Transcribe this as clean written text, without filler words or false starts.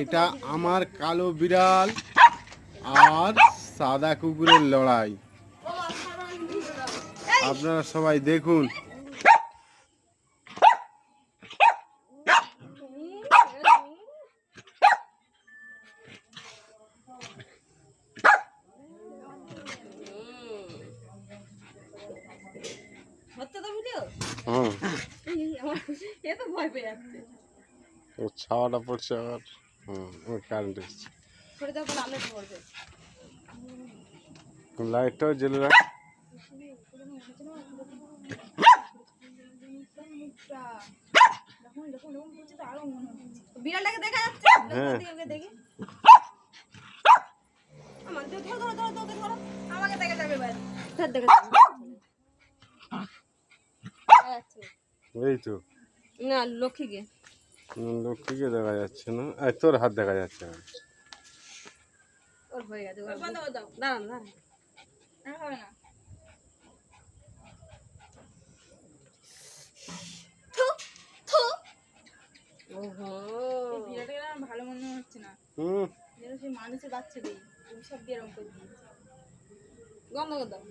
এটা আমার কালো বিড়াল আর সাদা কুকুরের লড়াই। আপনারা সবাই দেখুন। ছাওয়াটা পড়ছে আবার। কারেন্ট এসছে, লাইটটাও জ্বলে রাখ। বিড়ালটাকে দেখা যাচ্ছে? হ্যাঁ দেখি আমাকে দেখা যাবে এবার। এই তো না লক্ষ্মীকে লক্ষ্মীকে দেখা যাচ্ছে না, তোর হাত দেখা যাচ্ছে না। ওর হয়ে গেছে। দাঁড়ান দাঁড়ান হবে না। ভালো মনে হচ্ছে না। মানুষের বাচ্চা দিই সব দিয়ে এরকম করে দিয়েছে। গন্ধ দাও।